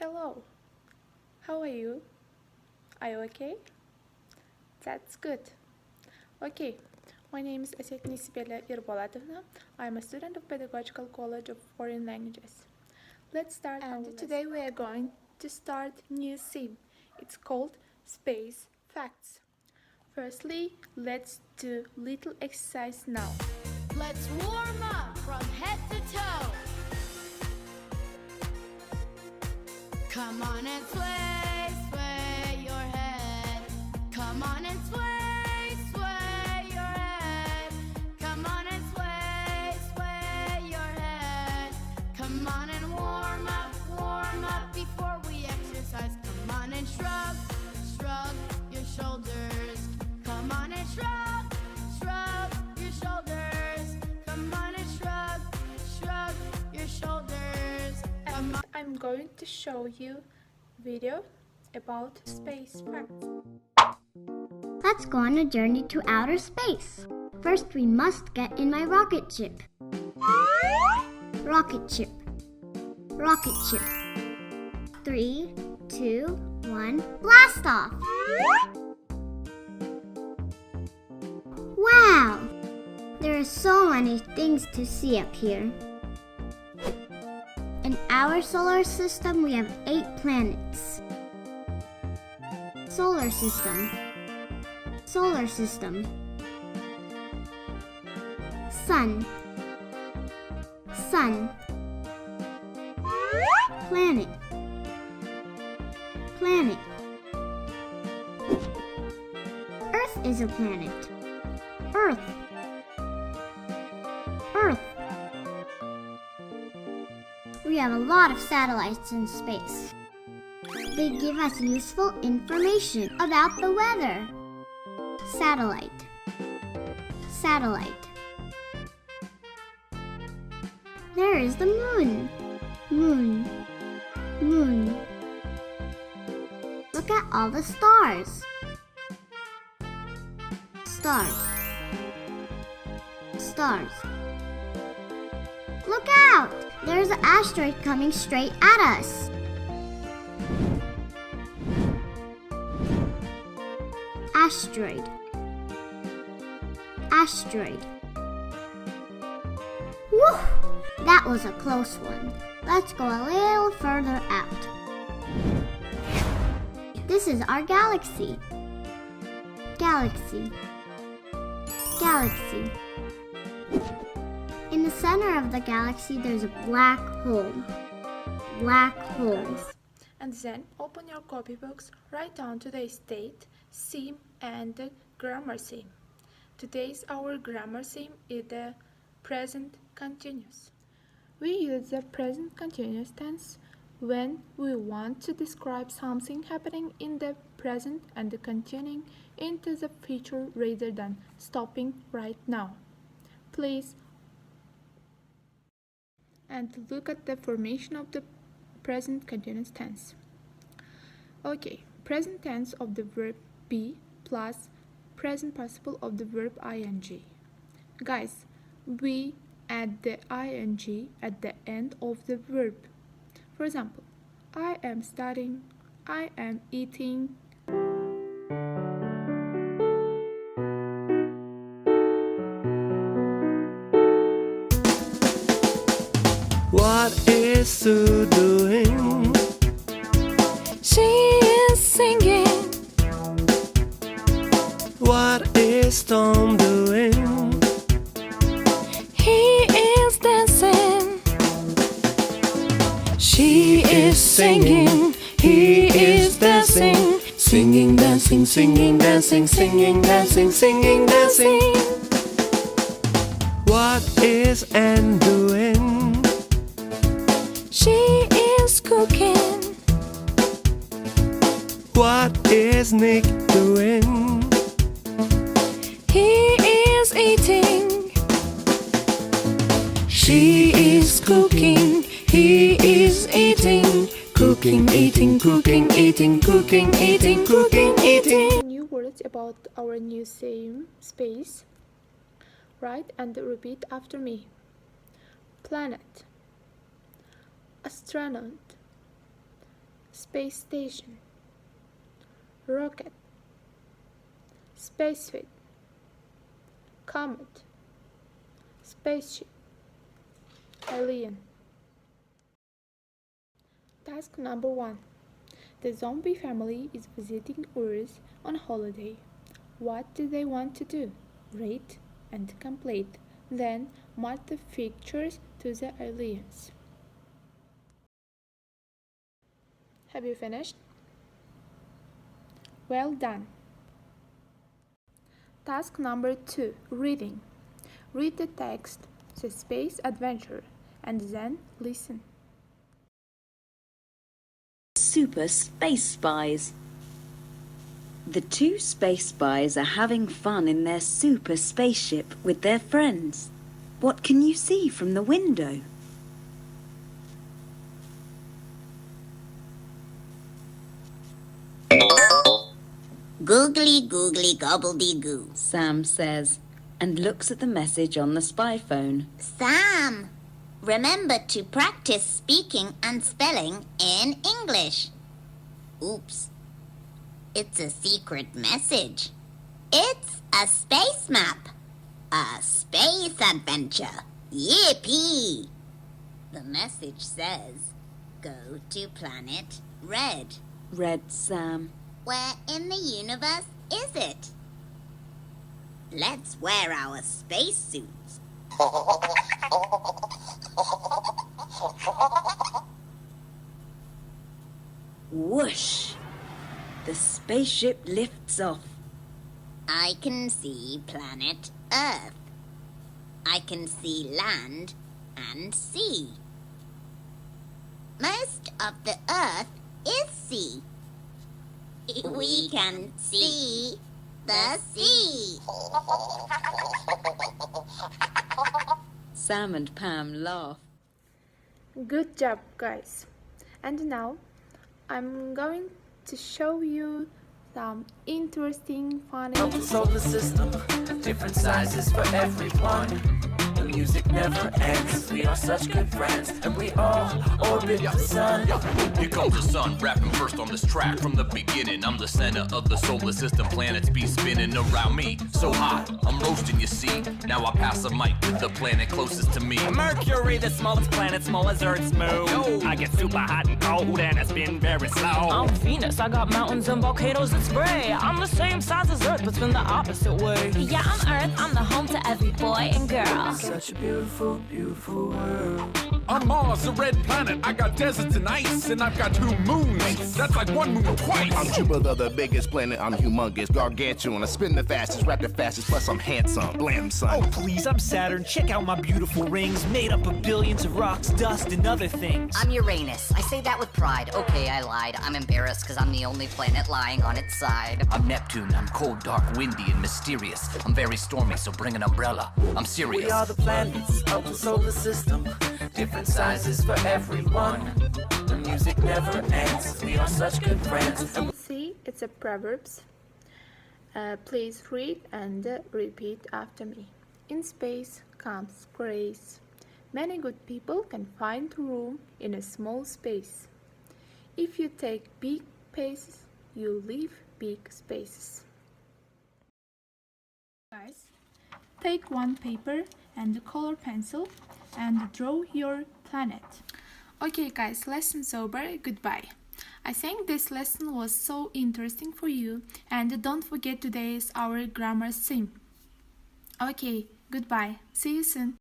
Hello, how are you? Are you okay? That's good. Okay, my name is Asetni Sibela Irbolatovna. I am a student of Pedagogical College of Foreign Languages. Let's start and today we are going to start new theme. It's called Space Facts. Firstly, let's do little exercise now. Let's warm up from head to toe. Come on and sway, sway your head. Come on and sway, sway your head. Come on and sway, sway your head. Come on and warm up before we exercise. Come on and shrug, shrug your shoulders. Come on and shrug, shrug your shoulders. Come on and shrug, shrug your shoulders. And I'm going to show you video about space facts. Let's go on a journey to outer space. First, we must get in my rocket ship. Rocket ship. Rocket ship. 3, 2, 1, blast off! Wow! There are so many things to see up here. In our solar system, we have 8 planets. Solar system. Solar system. Sun. Sun. Planet. Planet. Earth is a planet. Earth. Earth. We have a lot of satellites in space. They give us useful information about the weather. Satellite. Satellite. There is the moon. Moon. Moon. Look at all the stars. Stars. Stars. Look out! There's an asteroid coming straight at us. Asteroid. Asteroid. Whew! That was a close one. Let's go a little further out. This is our galaxy. Galaxy. Galaxy. In the center of the galaxy, there's a black hole. Black hole. And then open your copybooks, write down today's date, theme, and the grammar theme. Today's our grammar theme is the present continuous. We use the present continuous tense when we want to describe something happening in the present and continuing into the future rather than stopping right now. Please and look at the formation of the present continuous tense. Okay, present tense of the verb be plus present participle of the verb ing. Guys, we add the ing at the end of the verb. For example, I am studying, I am eating. What is Sue doing? She is singing. What is Tom doing? He is dancing. She is singing. He is dancing. Singing, dancing, singing, dancing, singing, dancing, singing, dancing. What is Anne doing? She is cooking. What is Nick doing? He is eating. She is cooking. He is eating. Cooking, eating, cooking, eating, cooking, eating, cooking, eating. New words about our new theme, space. Write and repeat after me. Planet. Astronaut. space station, rocket, spacesuit, comet, spaceship, alien. Task number 1. The zombie family is visiting Earth on holiday. What do they want to do? Read and complete. Then match the pictures to the aliens. Have you finished? Well done. Task number 2. Reading. Read the text, The Space Adventure, and then listen. Super Space Spies. The two space spies are having fun in their super spaceship with their friends. What can you see from the window? Googly googly gobbledy-goo. Sam says, and looks at the message on the spy phone. Sam, remember to practice speaking and spelling in English. Oops. It's a secret message. It's a space map. A space adventure. Yippee! The message says, go to planet Red. Read Sam. Where in the universe is it? Let's wear our spacesuits. Whoosh! The spaceship lifts off. I can see planet Earth. I can see land and sea. Most of the Earth is sea. We can see the sea. Sam and Pam laugh. Good job, guys. And now I'm going to show you some interesting, funny. Of the solar system, different sizes for everyone. The music never ends. We are such good friends, and we all orbit the sun. Here comes the sun, rapping first on this track. From the beginning, I'm the center of the solar system. Planets be spinning around me, so hot, I'm roasting, you see. Now I pass a mic to the planet closest to me. Mercury, the smallest planet, small as Earth's moon. I get super hot and cold, and it's been very slow. I'm Venus, I got mountains and volcanoes that spray. I'm the same size as Earth, but spin the opposite way. Yeah, I'm Earth, I'm the home to every boy and girl. Such a beautiful, beautiful world. I'm Mars, a red planet. I got deserts and ice, and I've got 2 moons. That's like 1 moon twice. I'm Jupiter, the biggest planet. I'm humongous, gargantuan. I spin the fastest, rap the fastest, plus I'm handsome. Blam, son. Oh, please, I'm Saturn. Check out my beautiful rings, made up of billions of rocks, dust, and other things. I'm Uranus. I say that with pride. Okay, I lied. I'm embarrassed because I'm the only planet lying on its side. I'm Neptune, I'm cold, dark, windy, and mysterious. I'm very stormy, so bring an umbrella. I'm serious. We are the planets of the solar system, different sizes for everyone. The music never ends. We are such good friends. See, it's a Proverbs. Please read and repeat after me. In space comes grace. Many good people can find room in a small space. If you take big paces, you leave big spaces. Guys, take one paper and a color pencil and draw your planet. Okay guys, lesson's over. Goodbye. I think this lesson was so interesting for you, and don't forget today is our grammar theme. Okay, goodbye. See you soon.